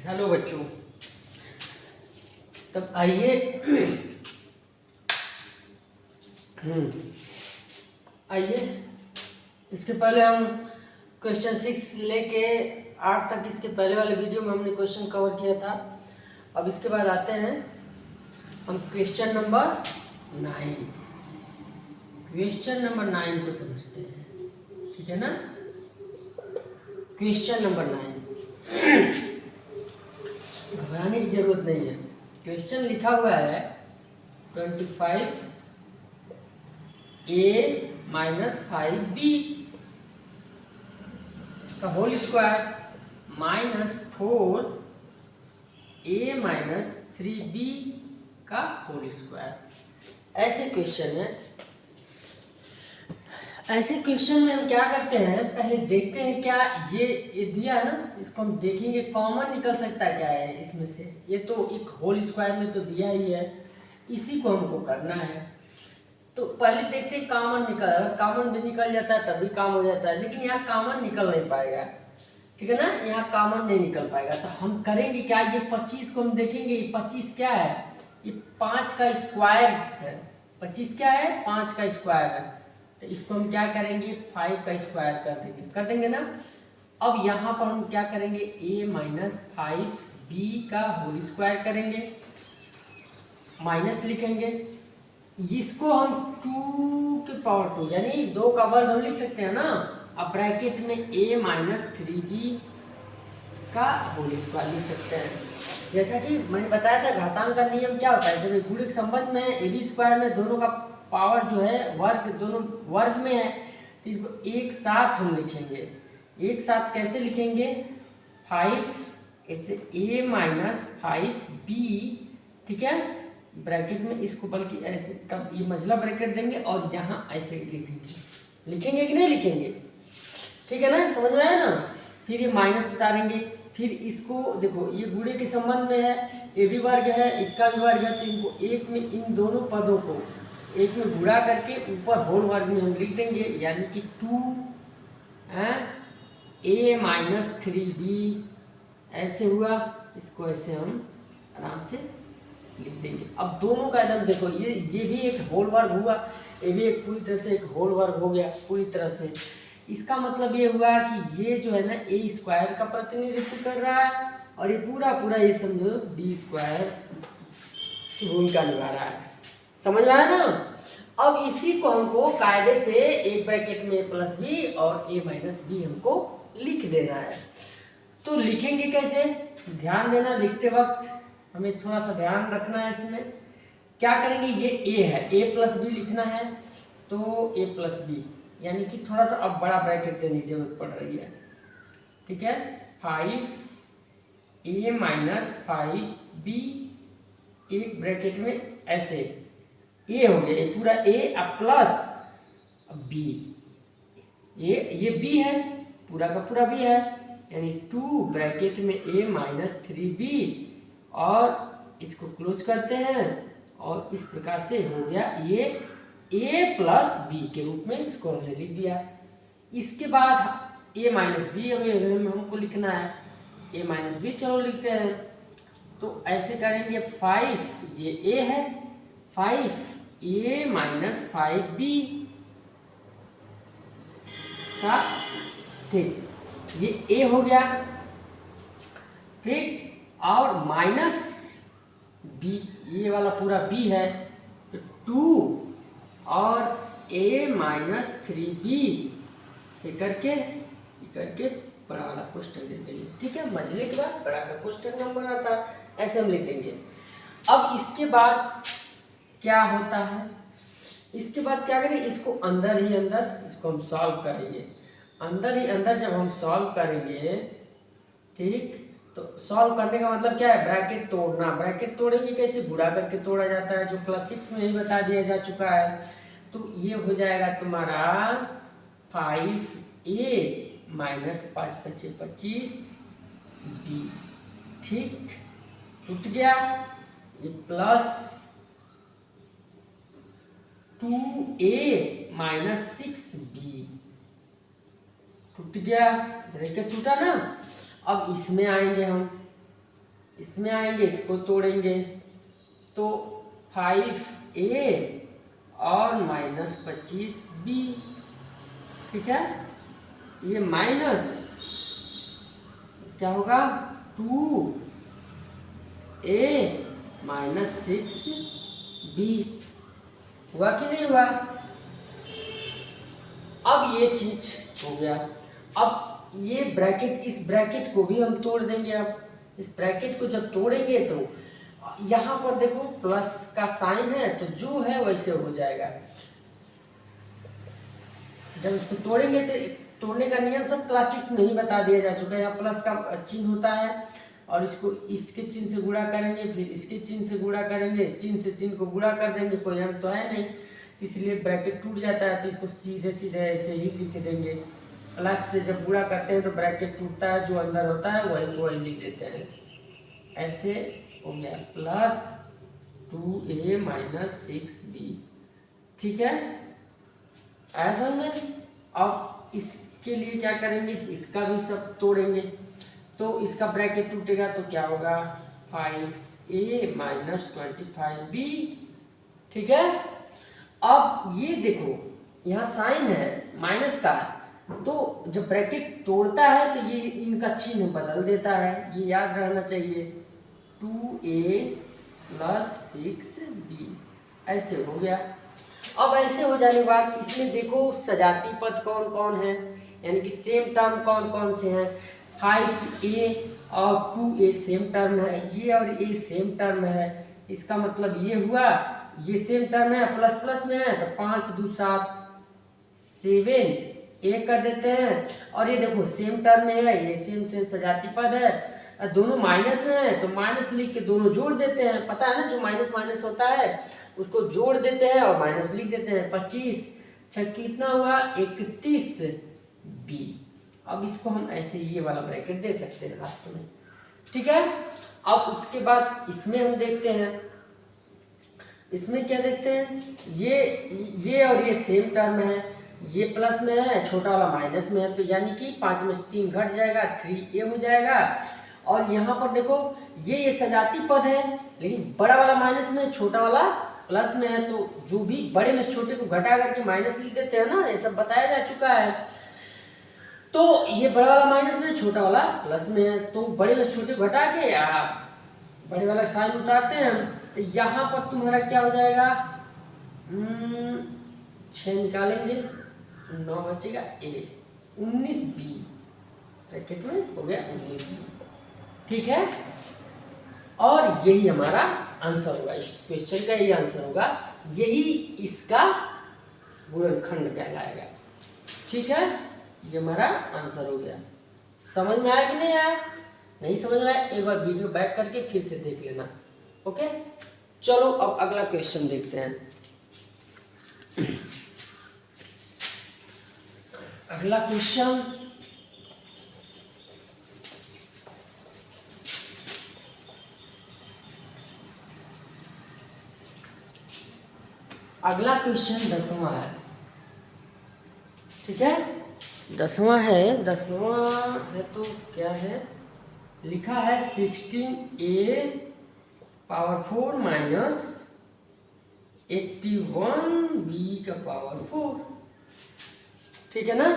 Hello बच्चों। तब आइए आइए इसके पहले हम क्वेश्चन 6 लेके 8 तक इसके पहले वाले वीडियो में हमने क्वेश्चन कवर किया था। अब इसके बाद आते हैं हम क्वेश्चन नंबर 9। क्वेश्चन नंबर 9 को समझते हैं, ठीक है ना। क्वेश्चन नंबर 9, घबराने की जरूरत नहीं है। क्वेश्चन लिखा हुआ है 25a - 5b का whole square minus 4a - 3b का होल स्क्वायर। ऐसे क्वेश्चन है। ऐसे क्वेश्चन में हम क्या करते हैं, पहले देखते हैं क्या ये दिया है ना, इसको हम देखेंगे कॉमन निकल सकता है क्या है इसमें से। ये तो एक होल स्क्वायर में तो दिया ही है, इसी को हमको करना है। तो पहले देखते हैं कॉमन कॉमन भी निकल जाता है तभी काम हो जाता है, लेकिन यहाँ कॉमन निकल नहीं पाएगा, ठीक है ना। यहाँ कॉमन नहीं निकल पाएगा तो हम करेंगे क्या, ये 25 को हम देखेंगे। ये 25 क्या है, ये 5 का स्क्वायर है। 25 क्या है, 5 का स्क्वायर है। तो इसको हम क्या करेंगे, 5 का स्क्वायर कर देंगे ना। अब यहाँ पर हम क्या करेंगे, a - 5b का होल स्क्वायर करेंगे, माइनस लिखेंगे। इसको हम 2 के पावर 2 यानी 2 का वर्ग हम लिख सकते हैं ना। अब ब्रैकेट में a - 3b का होल स्क्वायर लिख सकते हैं। जैसा कि मैंने बताया था घातांक का नियम क्या होता है, जब गुणित संबंध में ab स्क्वायर में दोनों का पावर जो है वर्ग, दोनों वर्ग में है, तो इनको एक साथ हम लिखेंगे। एक साथ कैसे लिखेंगे, 5 ऐसे a - 5b, ठीक है। ब्रैकेट में इसको बल्कि ऐसे, तब ये मझला ब्रैकेट देंगे और यहाँ ऐसे लिखेंगे। लिखेंगे कि नहीं लिखेंगे, ठीक है ना, समझ में आया ना। फिर ये माइनस उतारेंगे, फिर इसको देखो ये गुणे के संबंध में है, ये भी वर्ग है इसका भी वर्ग है, तो इनको एक में इन दोनों पदों को एक में गुणा करके ऊपर होल वर्ग में हम लिख देंगे, यानी कि 2a - 3b ऐसे हुआ। इसको ऐसे हम आराम से लिख देंगे। अब दोनों का एकदम देखो, ये भी एक होल वर्ग हुआ, ये भी एक पूरी तरह से एक होल वर्ग हो गया पूरी तरह से। इसका मतलब ये हुआ कि ये जो है ना a स्क्वायर का प्रतिनिधित्व कर रहा है और ये पूरा ये समझो b स्क्वायर की भूमिका निभा रहा है। समझ में आया ना। अब इसी को हमको कायदे से एक ब्रैकेट में a+b और a - b हमको लिख देना है। तो लिखेंगे कैसे, ध्यान देना, लिखते वक्त हमें थोड़ा सा ध्यान रखना है। इसमें क्या करेंगे, ये a है, a+b लिखना है, तो a+b यानी कि थोड़ा सा अब बड़ा ब्रैकेट देने की जरूरत पड़ रही है, ठीक है। 5a - 5b एक ब्रैकेट में ऐसे ए हो गया, ये पूरा ए अब प्लस बी, ये बी है, पूरा का पूरा बी है, यानी 2 ब्रैकेट में a - 3b और इसको क्लोज करते हैं और इस प्रकार से हो गया ये a+b के रूप में इसको हमने लिख दिया। इसके बाद a - b हमको लिखना है, a - b चलो लिखते हैं। तो ऐसे करेंगे 5, ये a है, 5a - 5b का, ठीक, ये a हो गया, ठीक, और माइनस b, ये वाला पूरा b है, तो 2 और a - 3b से करके बड़ा वाला कोष्टक दे देंगे, ठीक है। मझले के बाद बड़ा का कोष्टक नंबर आता है, ऐसे हम लिख देंगे। अब इसके बाद क्या होता है, इसके बाद क्या करें, इसको अंदर ही अंदर इसको हम सॉल्व करेंगे। अंदर ही अंदर जब हम सॉल्व करेंगे, ठीक, तो सॉल्व करने का मतलब क्या है, ब्रैकेट तोड़ना। ब्रैकेट तोड़ेंगे कैसे, गुणा करके तोड़ा जाता है, जो क्लास 6 में ही बता दिया जा चुका है। तो ये हो जाएगा तुम्हारा 5a - 5 × 5 = 25b, ठीक, टूट गया। ये प्लस 2a - 6b टूट गया, ब्रैकेट टूटा ना। अब इसमें आएंगे हम, इसमें आएंगे, इसको तोड़ेंगे तो 5a और -25b, ठीक है। ये माइनस क्या होगा 2a -6b, हुआ कि नहीं हुआ। अब ये चीज हो गया। अब ये ब्रैकेट, इस ब्रैकेट को भी हम तोड़ देंगे। अब इस ब्रैकेट को जब तोड़ेंगे तो यहाँ पर देखो प्लस का साइन है, तो जो है वैसे हो जाएगा। जब इसको तोड़ेंगे तो तोड़ने का नियम सब क्लास 6 में ही बता दिया जा चुका है। यहाँ प्लस का चिन्ह होता है और इसको इसके चिन्ह से गुणा करेंगे, फिर इसके चिन्ह से गुणा करेंगे, चिन्ह से चिन्ह को गुणा कर देंगे, कोई अंक तो है नहीं, इसलिए ब्रैकेट टूट जाता है। तो इसको सीधे सीधे ऐसे ही लिख देंगे। प्लस से जब गुणा करते हैं तो ब्रैकेट टूटता है, जो अंदर होता है वही को वही लिख देते हैं। ऐसे हो गया प्लस 2a -6b, ठीक है। ऐसा में अब इसके लिए क्या करेंगे, इसका भी सब तोड़ेंगे तो इसका ब्रैकेट टूटेगा तो क्या होगा 5a -25b, ठीक है। अब ये देखो यहाँ साइन है माइनस का, तो जब ब्रैकेट तोड़ता है तो ये इनका चिन्ह बदल देता है, ये याद रहना चाहिए। 2a + 6b ऐसे हो गया। अब ऐसे हो जाने के बाद इसमें देखो सजाती पद कौन कौन है, यानी कि सेम टर्म कौन कौन से हैं। 5a और 2a सेम टर्म है, ये और ये सेम टर्म है। इसका मतलब ये हुआ ये सेम टर्म है, प्लस प्लस में है तो 5 2 7 7 a कर देते हैं। और ये देखो सेम टर्म में है, ये सेम सेम सजाती पद है। दोनों माइनस में है तो माइनस लिख के दोनों जोड़ देते हैं, पता है ना, जो माइनस माइनस होता है उसको जोड़ देते हैं और माइनस लिख देते हैं। 25 6 कितना हुआ 31b। अब इसको हम ऐसे ये वाला ब्रैकेट दे सकते हैं लास्ट में, ठीक है। अब उसके बाद इसमें हम देखते हैं, इसमें क्या देखते हैं, ये और ये सेम टर्म है, ये प्लस में है, छोटा वाला माइनस में है, तो यानी कि 5 में से 3 घट जाएगा, 3a हो जाएगा। और यहाँ पर देखो ये सजाती पद है, लेकिन बड़ा वाला माइनस में, छोटा वाला प्लस में है, तो जो भी बड़े में से छोटे को घटा करके माइनस लिख देते हैं ना, ये सब बताया जा चुका है। तो ये बड़ा वाला माइनस में, छोटा वाला प्लस में है, तो बड़े में से छोटे को घटा के बड़े वाला साइन उतारते हैं। तो यहाँ पर तुम्हारा क्या हो जाएगा 6 निकालेंगे 9 बचेगा a 19b, ब्रैकेट में हो गया 19b, ठीक है। और यही हमारा आंसर होगा, इस क्वेश्चन का यही आंसर होगा, यही इसका गुणनखंड कहलाएगा, ठीक है। ये हमारा आंसर हो गया। समझ में आया कि नहीं आया? नहीं समझ में आया एक बार वीडियो बैक करके फिर से देख लेना, ओके। चलो अब अगला क्वेश्चन देखते हैं। अगला क्वेश्चन दसवां है, ठीक है। दसवां है तो क्या है लिखा है 16a⁴ माइनस 81b⁴, ठीक है ना।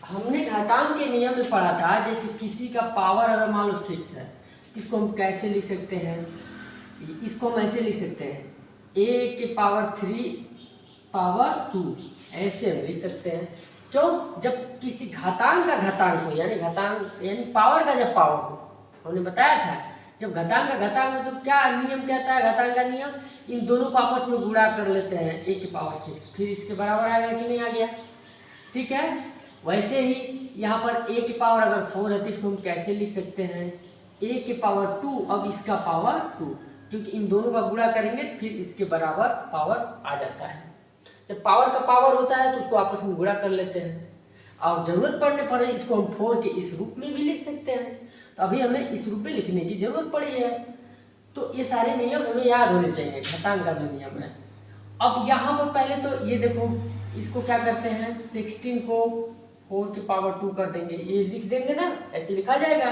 हमने घातांक के नियम में पढ़ा था, जैसे किसी का पावर अगर मान लो 6 है, इसको हम कैसे लिख सकते हैं, इसको हम ऐसे लिख सकते हैं a⁴ ऐसे हम लिख सकते हैं। क्यों? जब किसी घातांक का घातांक हो, यानी पावर का जब पावर हो, हमने बताया था जब घातांक का घातांक हो तो क्या नियम कहता है, घातांक का नियम, इन दोनों को आपस में गुणा कर लेते हैं a⁴, फिर इसके बराबर आ गया कि नहीं आ गया, ठीक है। वैसे ही यहाँ पर a⁴ अगर 4 है तो इसको हम कैसे लिख सकते हैं a⁴ अब इसका पावर 2, क्योंकि इन दोनों का गुणा करेंगे फिर इसके बराबर पावर आ जाता है। जब पावर का पावर होता है तो उसको आपस में गुणा कर लेते हैं, और जरूरत पड़ने पर इसको हम 4 के इस रूप में भी लिख सकते हैं। तो अभी हमें इस रूप में लिखने की जरूरत पड़ी है, तो ये सारे नियम हमें याद होने चाहिए, घातांक का जो नियम है। अब यहाँ पर पहले तो ये देखो, इसको क्या करते हैं 16 को 4 की पावर 2 कर देंगे, ये लिख देंगे ना, ऐसे लिखा जाएगा।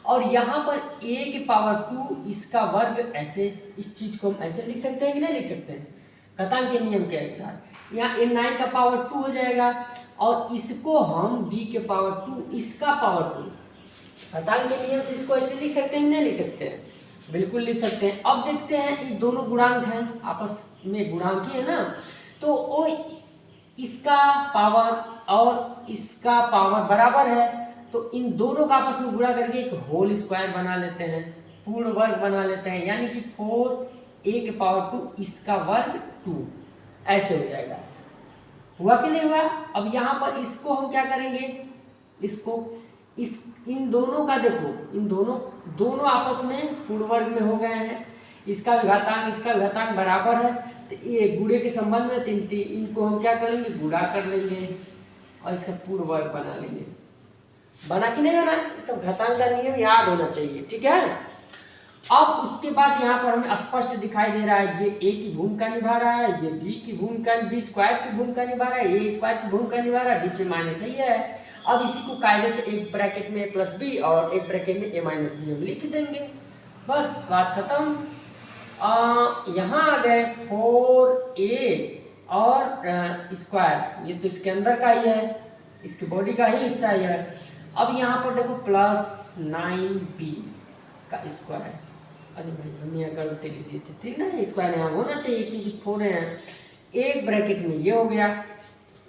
और यहाँ पर a की पावर 2 इसका वर्ग, ऐसे इस चीज को हम ऐसे लिख सकते हैं कि नहीं लिख सकते हैं घातांक के नियम के अनुसार। यहाँ a9 का पावर 2 हो जाएगा और इसको हम b के पावर 2 इसका पावर 2, घातांक के नियम से इसको ऐसे लिख सकते हैं कि नहीं लिख सकते हैं, बिल्कुल लिख सकते हैं। अब देखते हैं ये दोनों गुणांक हैं, आपस में गुणांक ही है ना, तो वो इसका पावर और इसका पावर बराबर है, तो इन दोनों का आपस में गुणा करके एक होल स्क्वायर बना लेते हैं, पूर्ण वर्ग बना लेते हैं, यानी कि 4a के पावर 2 इसका वर्ग 2, ऐसे हो जाएगा। हुआ कि नहीं हुआ? अब यहाँ पर इसको हम क्या करेंगे, इसको इन दोनों का देखो, इन दोनों आपस में पूर्ण वर्ग में हो गए हैं, इसका घातांक इसका घातांक बराबर है, तो ये गुणे के संबंध में इनको हम क्या करेंगे, गुणा कर लेंगे और इसका पूर्ण वर्ग बना लेंगे। बना कि नहीं बना? सब घातांक का नियम याद होना चाहिए, ठीक है। अब उसके बाद यहाँ पर हमें स्पष्ट दिखाई दे रहा है ये a की भूमिका निभा रहा है, ये b की भूमिका, b स्क्वायर की भूमिका निभा रहा है, a स्क्वायर की भूमिका निभा रहा है, बीच में माइनस ही है। अब इसी को कायदे से एक ब्रैकेट में a प्लस बी और एक ब्रैकेट में a माइनस बी हम लिख देंगे, बस बात खत्म। यहाँ आ गए 4a और स्क्वायर, ये तो इसके अंदर का ही है, इसके बॉडी का ही हिस्सा ही है। अब यहाँ पर देखो प्लस 9b का स्क्वायर, अरे भाई हम यहाँ गलती लिख दिए थे, ठीक ना, स्क्वायर यहाँ होना चाहिए क्योंकि 4 है। एक ब्रैकेट में ये हो गया,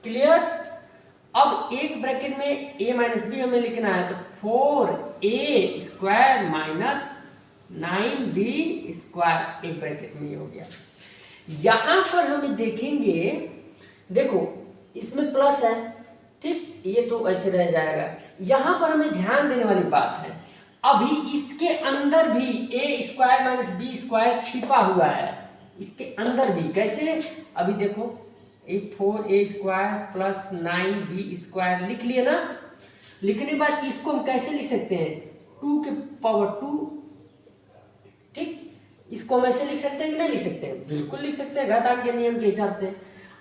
क्लियर। अब एक ब्रैकेट में a माइनस बी हमें लिखना है, तो 4a square minus 9b square, एक ब्रैकेट में ये हो गया। यहाँ पर हमें देखेंगे, देखो इसमें प्लस है, ठीक, ये तो ऐसे रह जाएगा। यहाँ पर हमें ध्यान देने वाली बात है, अभी इसके अंदर भी a square minus B square छिपा हुआ है, इसके अंदर भी। कैसे? अभी देखो 4a square plus 9b square लिख लिए ना, लिखने बाद इसको हम कैसे लिख सकते हैं, 2 के पावर 2, ठीक, इसको हम ऐसे लिख सकते हैं कि नहीं लिख सकते हैं, बिल्कुल लिख सकते हैं घातांक के नियम के हिसाब से।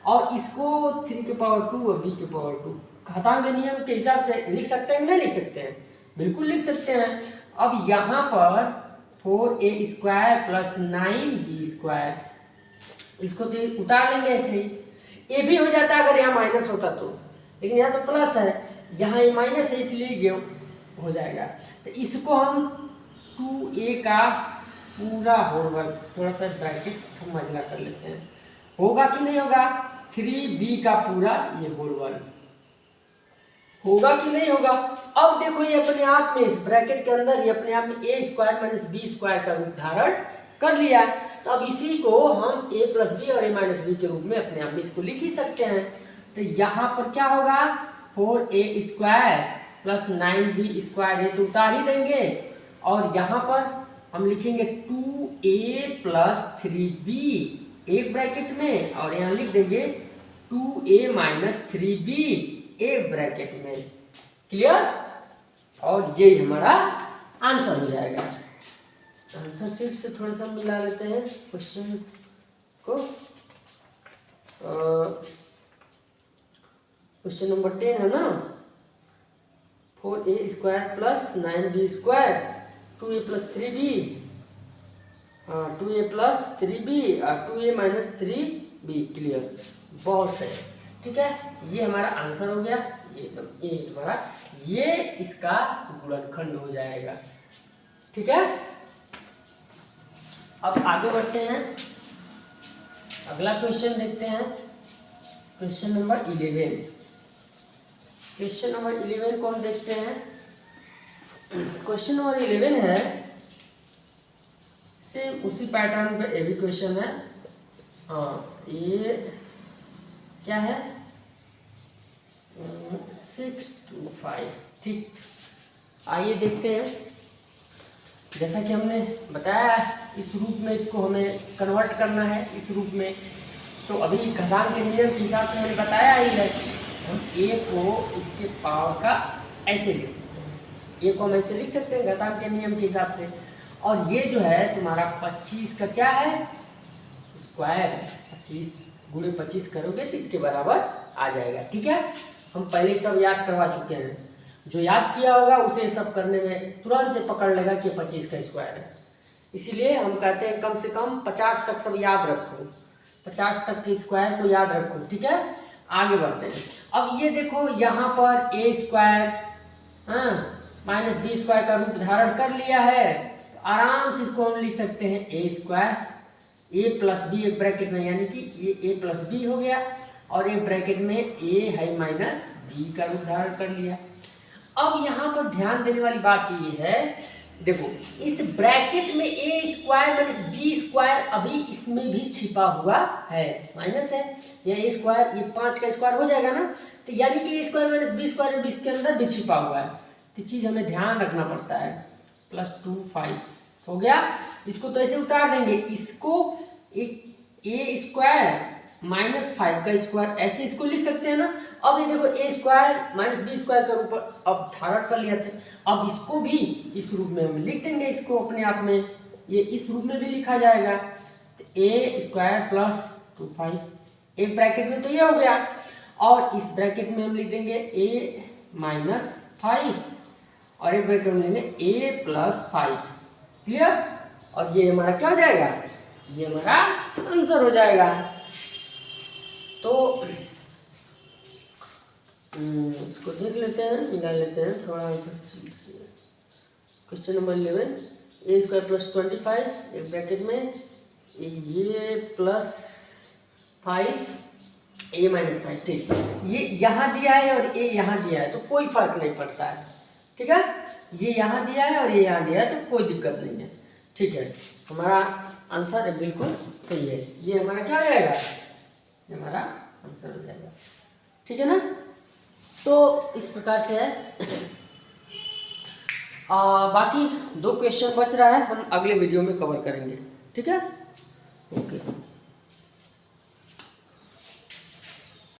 और इसको 3 के पावर 2 और b के पावर 2 घातांक के नियम के हिसाब से लिख सकते हैं कि नहीं लिख सकते हैं, बिल्कुल लिख सकते हैं। अब यहाँ पर 4a square plus 9b square, इसको तो उतार लेंगे ऐसे ही, ए भी हो जाता अगर यहाँ माइनस होता तो, लेकिन यहाँ तो प्लस है, यहाँ ये माइनस है इसलिए ये हो जाएगा। तो इसको हम 2a का पूरा होल वर्ग, थोड़ा सा ब्रैकेट हम मजला कर लेते हैं, होगा कि नहीं होगा, 3b का पूरा ये होल वर्ग, होगा कि नहीं होगा। अब देखो ये अपने आप में इस ब्रैकेट के अंदर ये अपने आप में a square minus B square का रूप धारण कर लिया, तो अब इसी को हम a प्लस बी और a माइनस बी के रूप में अपने आप में इसको लिख ही सकते हैं। तो यहाँ पर क्या होगा, 4a square plus 9b square, ये तो उतार ही देंगे, और यहाँ पर हम लिखेंगे 2a प्लस 3b एक ब्रैकेट में, और यहाँ लिख देंगे 2a माइनस 3b एक ब्रैकेट में, क्लियर। और ये हमारा आंसर हो जाएगा। आंसर शीट से थोड़ा सा मिला लेते हैं क्वेश्चन को। क्वेश्चन नंबर 10 है ना, 4a square plus 9b square 2a plus 3b, हाँ 2a प्लस 3b और 2a माइनस 3b, क्लियर, बहुत सही, ठीक है। ये हमारा आंसर हो गया, ये हमारा ये इसका गुणनखंड हो जाएगा, ठीक है। अब आगे बढ़ते हैं, अगला क्वेश्चन देखते हैं, क्वेश्चन नंबर 11। क्वेश्चन नंबर 11 को हम देखते हैं। क्वेश्चन नंबर 11 है सेम उसी पैटर्न पे ये भी क्वेश्चन है, हाँ ये क्या है 6 to 5, ठीक। आइए देखते हैं, जैसा कि हमने बताया इस रूप में इसको हमें कन्वर्ट करना है इस रूप में, तो अभी घातांक के नियम के हिसाब से मैंने बताया ही है, हम a को इसके पावर का ऐसे लिख सकते हैं, a को हम ऐसे लिख सकते हैं घातांक के नियम के हिसाब से, और ये जो है तुम्हारा 25 का क्या है, स्क्वायर है, 25 गुणे 25 करोगे तो इसके बराबर आ जाएगा, ठीक है। हम पहले सब याद करवा चुके हैं। जो याद किया होगा उसे सब करने में तुरंत पकड़ लेगा कि 25 का स्क्वायर है। इसीलिए हम कहते हैं कम से कम 50 तक सब याद रखो, 50 तक के स्क्वायर को याद रखो, ठीक है। आगे बढ़ते हैं। अब ये देखो यहाँ पर ए स्क्वायर माइनस बी स्क्वायर का रूप धारण कर लिया है, तो आराम से इसको हम लिख सकते हैं ए स्क्वायर ए प्लस बी एक ब्रैकेट में, यानी कि ये ए प्लस बी हो गया, और एक ब्रैकेट में ए है माइनस बी का रूप धारण कर लिया। अब यहाँ पर ध्यान देने वाली बात ये है, देखो इस ब्रैकेट में ए स्क्वायर माइनस बी स्क्वायर अभी इसमें भी छिपा हुआ है, माइनस है, या ए स्क्वायर ये 5 का स्क्वायर हो जाएगा ना, तो यानी कि ए स्क्वायर माइनस बी स्क्वायर भी इसके अंदर भी छिपा हुआ है, तो चीज़ हमें ध्यान रखना पड़ता है। +2 5 हो गया, इसको तो ऐसे उतार देंगे, इसको एक ए स्क्वायर माइनस 5 का स्क्वायर ऐसे इसको लिख सकते हैं ना। अब ये देखो ए स्क्वायर माइनस बी स्क्वायर का रूप अब धारण कर लिया था, अब इसको भी इस रूप में हम लिख देंगे, इसको अपने आप में ये इस रूप में भी लिखा जाएगा, तो ए स्क्वायर प्लस 2 5 एक ब्रैकेट में तो ये हो गया, और इस ब्रैकेट में हम लिख देंगे ए माइनस 5 और एक ब्रैकेट में लेंगे ए प्लस 5, क्लियर। और ये हमारा क्या हो जाएगा, ये हमारा आंसर हो जाएगा। तो इसको देख लेते हैं, निकाल लेते हैं थोड़ा आंसर शीट से। क्वेश्चन नंबर 11 ए स्क्वायर प्लस 25 एक ब्रैकेट में ये प्लस 5 ए माइनस 5, ठीक, ये यहाँ दिया है और ए यहाँ दिया है तो कोई फर्क नहीं पड़ता है, ठीक है। ये यहाँ दिया है और ये यहाँ दिया है तो कोई दिक्कत नहीं है, ठीक है। हमारा आंसर बिल्कुल सही है, ये हमारा क्या हो जाएगा, ये हमारा आंसर हो जाएगा, ठीक है ना। तो इस प्रकार से है। बाकी 2 क्वेश्चन बच रहा है, हम अगले वीडियो में कवर करेंगे, ठीक है। ओके।